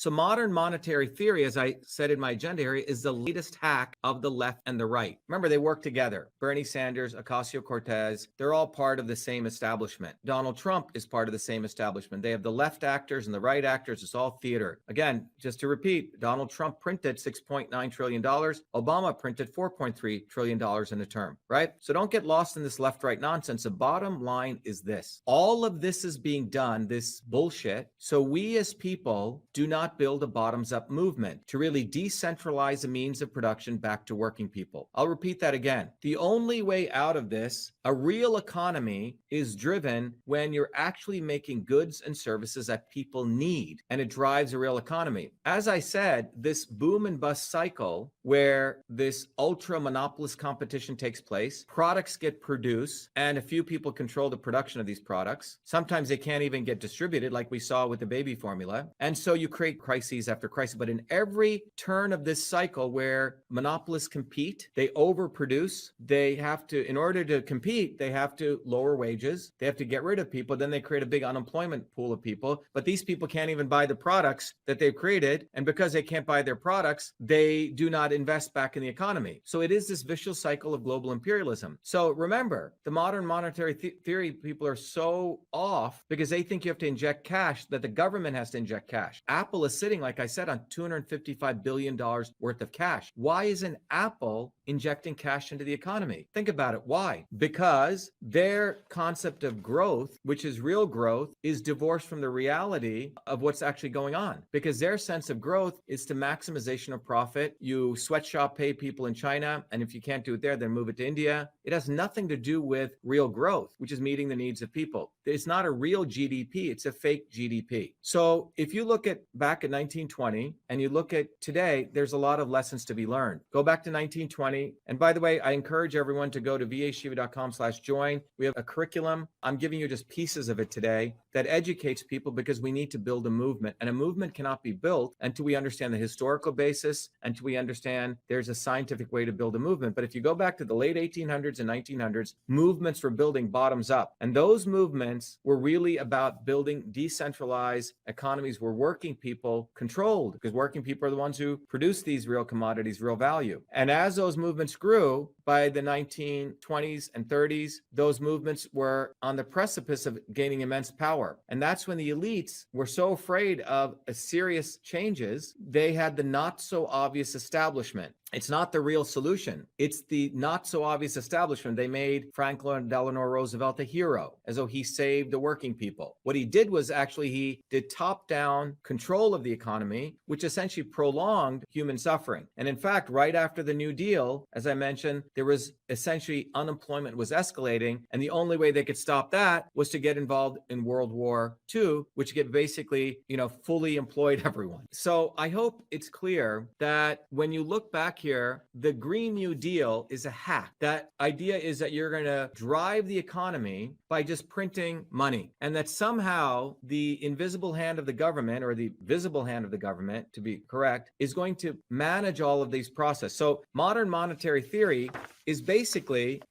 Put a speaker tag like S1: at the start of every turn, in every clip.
S1: So modern monetary theory, as I said in my agenda here, is the latest hack of the left and the right. Remember, they work together. Bernie Sanders, Ocasio-Cortez, they're all part of the same establishment. Donald Trump is part of the same establishment. They have the left actors and the right actors. It's all theater. Again, just to repeat, Donald Trump printed $6.9 trillion. Obama printed $4.3 trillion in a term, right? So don't get lost in this left-right nonsense. The bottom line is this. All of this is being done, this bullshit, so we as people do not build a bottoms-up movement to really decentralize the means of production back to working people. I'll repeat that again. The only way out of this, a real economy, is driven when you're actually making goods and services that people need, and it drives a real economy. As I said, this boom and bust cycle where this ultra monopolist competition takes place, products get produced, and a few people control the production of these products. Sometimes they can't even get distributed, like we saw with the baby formula. And so you create crises after crisis. But in every turn of this cycle where monopolists compete, they overproduce. They have to, in order to compete, they have to lower wages. They have to get rid of people. Then they create a big unemployment pool of people. But these people can't even buy the products that they've created. And because they can't buy their products, they do not invest back in the economy. So it is this vicious cycle of global imperialism. So remember, the modern monetary theory people are so off because they think you have to inject cash, that the government has to inject cash. Apple is sitting, like I said, on $255 billion worth of cash. Why isn't Apple injecting cash into the economy? Think about it. Why? Because their concept of growth, which is real growth, is divorced from the reality of what's actually going on. Because their sense of growth is to maximization of profit. You sweatshop pay people in China, and if you can't do it there, then move it to India. It has nothing to do with real growth, which is meeting the needs of people. It's not a real GDP, it's a fake GDP. So if you look at back at 1920 and you look at today, there's a lot of lessons to be learned. Go back to 1920. And by the way, I encourage everyone to go to vashiva.com/join. We have a curriculum. I'm giving you just pieces of it today that educates people, because we need to build a movement. And a movement cannot be built until we understand the historical basis, until we understand there's a scientific way to build a movement. But if you go back to the late 1800s and 1900s, movements were building bottoms up. And those movements were really about building decentralized economies where working people controlled, because working people are the ones who produce these real commodities, real value. And as those movements grew, by the 1920s and 30s, those movements were on the precipice of gaining immense power. And that's when the elites were so afraid of serious changes, they had the not so obvious establishment. It's not the real solution. It's the not so obvious establishment. They made Franklin Delano Roosevelt a hero, as though he saved the working people. What he did was actually he did top-down control of the economy, which essentially prolonged human suffering. And in fact, right after the New Deal, as I mentioned, there was essentially unemployment was escalating. And the only way they could stop that was to get involved in World War II, which get basically, fully employed everyone. So I hope it's clear that when you look back here, the Green New Deal is a hack. That idea is that you're going to drive the economy by just printing money, and that somehow the invisible hand of the government, or the visible hand of the government, to be correct, is going to manage all of these processes. So modern monetary theory is basically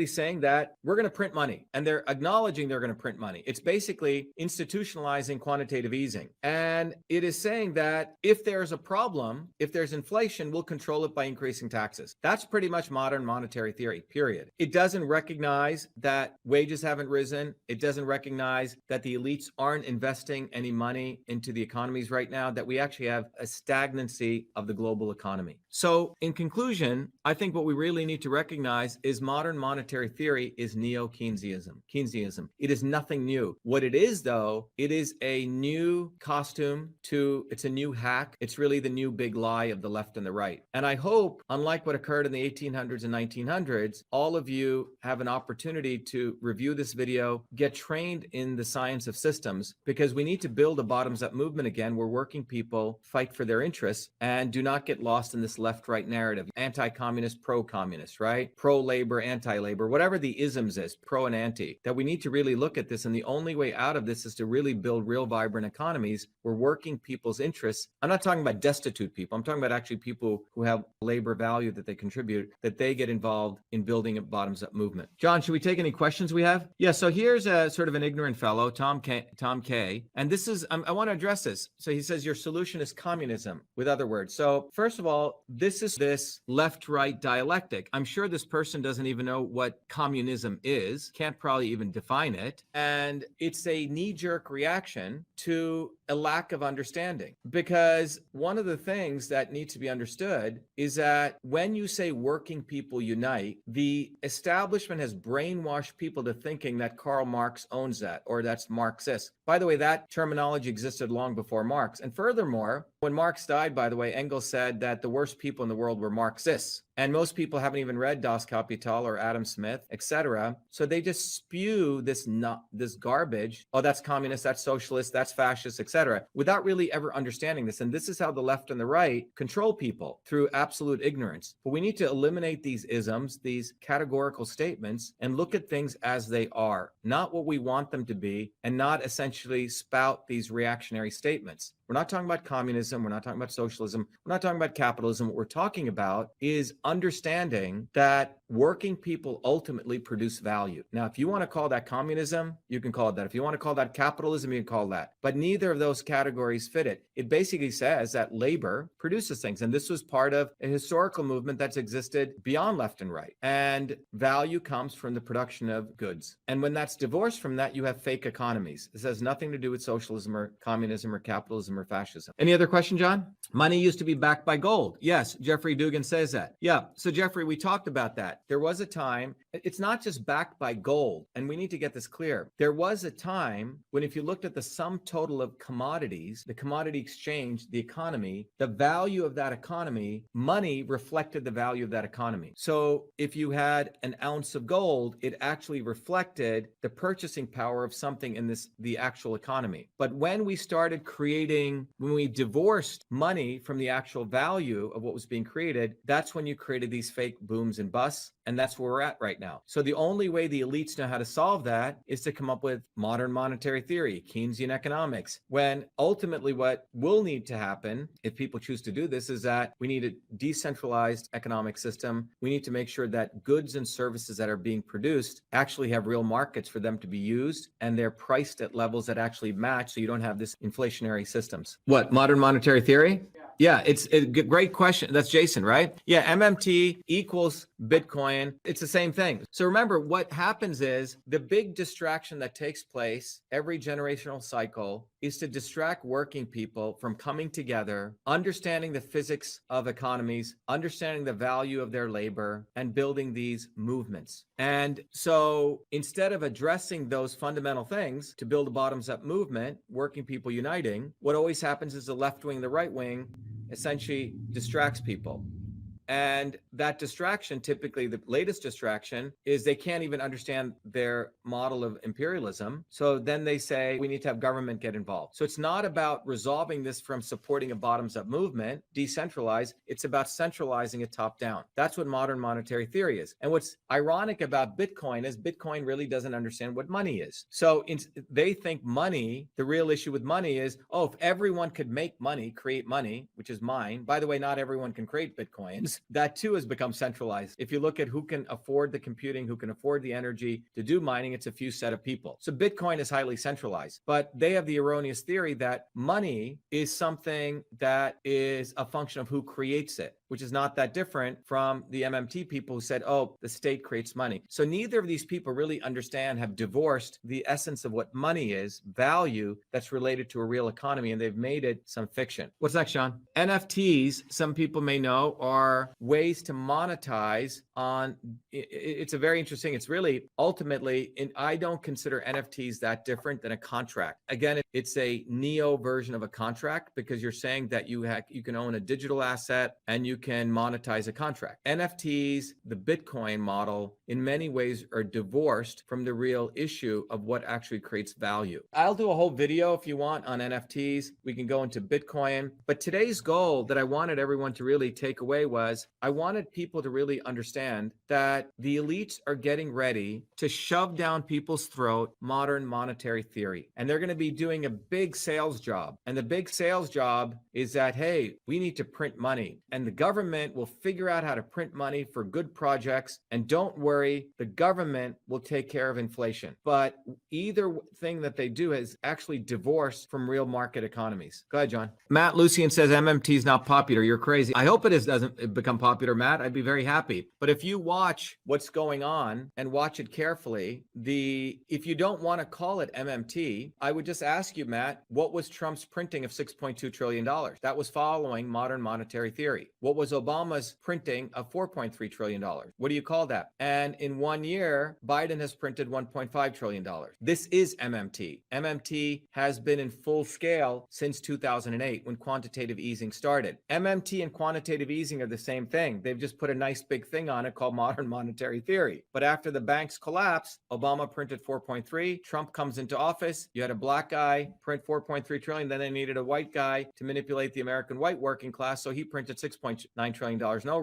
S1: saying that we're going to print money, and they're acknowledging they're going to print money. It's basically institutionalizing quantitative easing. And it is saying that if there's a problem, if there's inflation, we'll control it by increasing taxes. That's pretty much modern monetary theory, period. It doesn't recognize that wages haven't risen. It doesn't recognize that the elites aren't investing any money into the economies right now, that we actually have a stagnancy of the global economy. So in conclusion, I think what we really need to recognize is modern monetary theory is Keynesianism. It is nothing new. What it is, though, it is a new costume it's a new hack. It's really the new big lie of the left and the right. And I hope, unlike what occurred in the 1800s and 1900s, all of you have an opportunity to review this video, get trained in the science of systems, because we need to build a bottoms-up movement again where working people fight for their interests and do not get lost in this left-right narrative. Anti-communist, pro-communist, right? Pro-labor, anti-labor, whatever the isms is, pro and anti, that we need to really look at this. And the only way out of this is to really build real vibrant economies where working people's interests, I'm not talking about destitute people, I'm talking about actually people who have labor value that they contribute, that they get involved in building a bottoms-up movement. John, should we take any questions we have? Yeah, so here's a sort of an ignorant fellow, Tom K. And this is, I want to address this. So he says your solution is communism, with other words. So first of all, this is this left-right dialectic. I'm sure this person doesn't even know what communism is, can't probably even define it. And it's a knee-jerk reaction to a lack of understanding. Because one of the things that needs to be understood is that when you say working people unite, the establishment has brainwashed people to thinking that Karl Marx owns that, or that's Marxist. By the way, that terminology existed long before Marx. And furthermore, when Marx died, by the way, Engels said that the worst people in the world were Marxists. And most people haven't even read Das Kapital or Adam Smith, etc. So they just spew this garbage. Oh, that's communist, that's socialist, that's fascist, etc. without really ever understanding this. And this is how the left and the right control people, through absolute ignorance. But we need to eliminate these isms, these categorical statements, and look at things as they are, not what we want them to be, and not essentially spout these reactionary statements. We're not talking about communism. We're not talking about socialism. We're not talking about capitalism. What we're talking about is understanding that working people ultimately produce value. Now, if you want to call that communism, you can call it that. If you want to call that capitalism, you can call that. But neither of those categories fit it. It basically says that labor produces things. And this was part of a historical movement that's existed beyond left and right. And value comes from the production of goods. And when that's divorced from that, you have fake economies. This has nothing to do with socialism or communism or capitalism or fascism. Any other question, John? Money used to be backed by gold. Yes, Jeffrey Dugan says that. Yeah, so Jeffrey, we talked about that. There was a time, it's not just backed by gold, and we need to get this clear. There was a time when if you looked at the sum total of commodities, the commodity exchange, the economy, the value of that economy, money reflected the value of that economy. So if you had an ounce of gold, it actually reflected the purchasing power of something in the actual economy. But when we started when we divorced money from the actual value of what was being created, that's when you created these fake booms and busts. And that's where we're at right now. So the only way the elites know how to solve that is to come up with modern monetary theory, Keynesian economics, when ultimately what will need to happen, if people choose to do this, is that we need a decentralized economic system. We need to make sure that goods and services that are being produced actually have real markets for them to be used, and they're priced at levels that actually match, so you don't have this inflationary systems. What, modern monetary theory? Yeah, it's a great question. That's Jason, right? Yeah, MMT equals Bitcoin. It's the same thing. So remember, what happens is the big distraction that takes place every generational cycle is to distract working people from coming together, understanding the physics of economies, understanding the value of their labor, and building these movements. And so instead of addressing those fundamental things to build a bottoms-up movement, working people uniting, what always happens is the left wing, the right wing, essentially distracts people. And that distraction, typically the latest distraction, is they can't even understand their model of imperialism. So then they say, we need to have government get involved. So it's not about resolving this from supporting a bottoms-up movement, decentralized. It's about centralizing it top down. That's what modern monetary theory is. And what's ironic about Bitcoin is Bitcoin really doesn't understand what money is. So they think money, the real issue with money is, oh, if everyone could make money, create money, which is mine. By the way, not everyone can create Bitcoins. That too has become centralized. If you look at who can afford the computing, who can afford the energy to do mining, it's a few set of people. So Bitcoin is highly centralized, but they have the erroneous theory that money is something that is a function of who creates it, which is not that different from the MMT people who said, oh, the state creates money. So neither of these people really understand, have divorced the essence of what money is, value that's related to a real economy, and they've made it some fiction. What's next, Sean? NFTs, some people may know, are ways to monetize on, it's a very interesting, it's really ultimately, I don't consider NFTs that different than a contract. Again, it's a neo version of a contract because you're saying that you can own a digital asset and you can monetize a contract. NFTs, the Bitcoin model, in many ways are divorced from the real issue of what actually creates value. I'll do a whole video if you want on NFTs. We can go into Bitcoin, but today's goal that I wanted everyone to really take away was I wanted people to really understand that the elites are getting ready to shove down people's throat modern monetary theory. And they're going to be doing a big sales job. And the big sales job is that, hey, we need to print money. And the government will figure out how to print money for good projects, and don't worry, the government will take care of inflation. But either thing that they do is actually divorced from real market economies. Go ahead, John. Matt Lucian says MMT is not popular. You're crazy. I hope doesn't become popular, Matt. I'd be very happy. But if you watch what's going on and watch it carefully, if you don't want to call it MMT, I would just ask you, Matt, what was Trump's printing of $6.2 trillion? That was following modern monetary theory. What was Obama's printing of $4.3 trillion? What do you call that? And in 1 year, Biden has printed $1.5 trillion. This is MMT. MMT has been in full scale since 2008 when quantitative easing started. MMT and quantitative easing are the same thing. They've just put a nice big thing on it called modern monetary theory. But after the banks collapsed, Obama printed 4.3. Trump comes into office. You had a black guy print 4.3 trillion. Then they needed a white guy to manipulate the American white working class. So he printed $6.9 trillion. No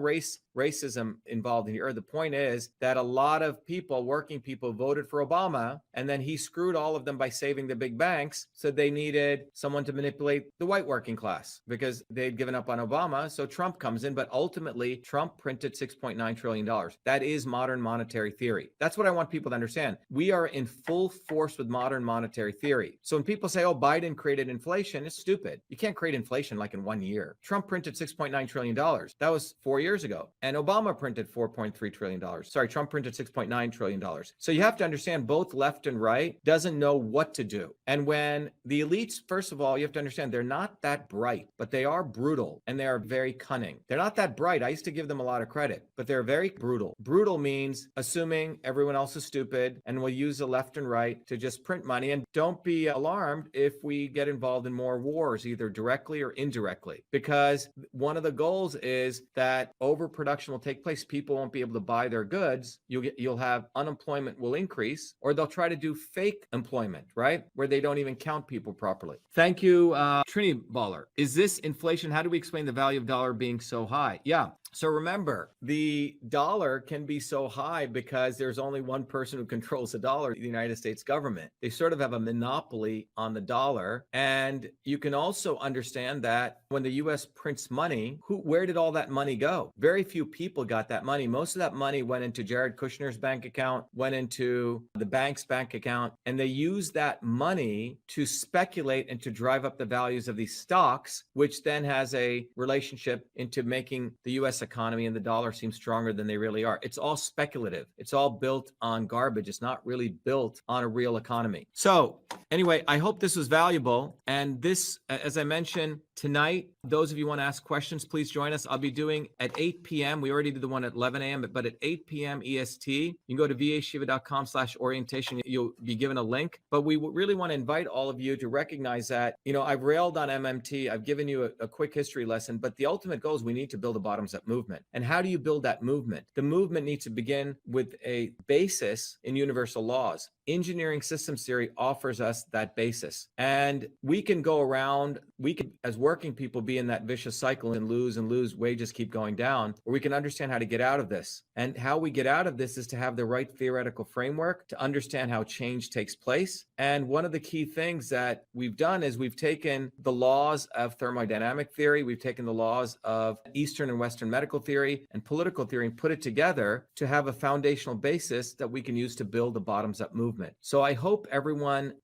S1: racism involved in here. The point is that a lot of people, working people, voted for Obama, and then he screwed all of them by saving the big banks. So they needed someone to manipulate the white working class because they'd given up on Obama. So Trump comes in, but ultimately Trump printed $6.9 trillion. That is modern monetary theory. That's what I want people to understand. We are in full force with modern monetary theory. So when people say, oh, Biden created inflation, it's stupid. You can't create inflation like in 1 year. Trump printed $6.9 trillion. That was 4 years ago. And Obama printed $4.3 trillion. Sorry, Trump printed $6.9 trillion. So you have to understand both left and right doesn't know what to do. And when the elites, first of all, you have to understand they're not that bright, but they are brutal and they are very cunning. They're not that bright. I used to give them a lot of credit, but they're very brutal. Brutal means assuming everyone else is stupid and will use the left and right to just print money. And don't be alarmed if we get involved in more wars, either directly or indirectly, because one of the goals is that overproduction will take place. People won't be able to buy their goods. You'll have unemployment will increase, or they'll try to do fake employment, right? Where they don't even count people properly. Thank you, Trini Baller. Is this inflation? How do we explain the value of dollar being so high? Yeah. So remember, the dollar can be so high because there's only one person who controls the dollar, the United States government. They sort of have a monopoly on the dollar. And you can also understand that when the US prints money, where did all that money go? Very few people got that money. Most of that money went into Jared Kushner's bank account, went into the bank's bank account, and they used that money to speculate and to drive up the values of these stocks, which then has a relationship into making the US economy and the dollar seem stronger than they really are. It's all speculative. It's all built on garbage. It's not really built on a real economy. So anyway, I hope this was valuable. And this, as I mentioned, tonight, those of you who want to ask questions, please join us. I'll be doing at 8 p.m. We already did the one at 11 a.m., but at 8 p.m. EST, you can go to vashiva.com/orientation. You'll be given a link. But we really want to invite all of you to recognize that, I've railed on MMT. I've given you a quick history lesson, but the ultimate goal is we need to build a bottoms-up movement. And how do you build that movement? The movement needs to begin with a basis in universal laws. Engineering systems theory offers us that basis. And we can go around, we can, as working people, be in that vicious cycle and lose, wages keep going down, or we can understand how to get out of this. And how we get out of this is to have the right theoretical framework to understand how change takes place. And one of the key things that we've done is we've taken the laws of thermodynamic theory, we've taken the laws of Eastern and Western medical theory and political theory and put it together to have a foundational basis that we can use to build a bottoms-up movement. So I hope everyone,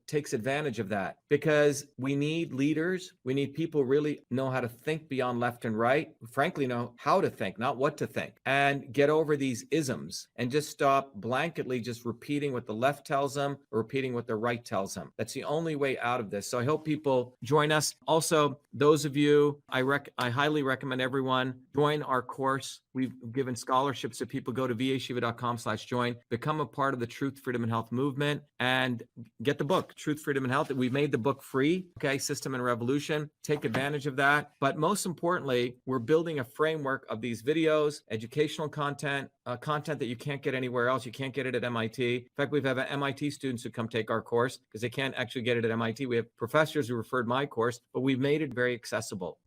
S1: takes advantage of that, because we need leaders. We need people who really know how to think beyond left and right, frankly, know how to think, not what to think, and get over these isms and just stop blanketly just repeating what the left tells them or repeating what the right tells them. That's the only way out of this. So I hope people join us. Also, those of you, I highly recommend everyone join our course. We've given scholarships to people. Go to vashiva.com/join, become a part of the Truth, Freedom, and Health movement, and get the book, Truth, Freedom, and Health. We've made the book free, okay? System and Revolution. Take advantage of that. But most importantly, we're building a framework of these videos, educational content, content that you can't get anywhere else. You can't get it at MIT. In fact, we've had MIT students who come take our course because they can't actually get it at MIT. We have professors who referred my course, but we've made it very accessible.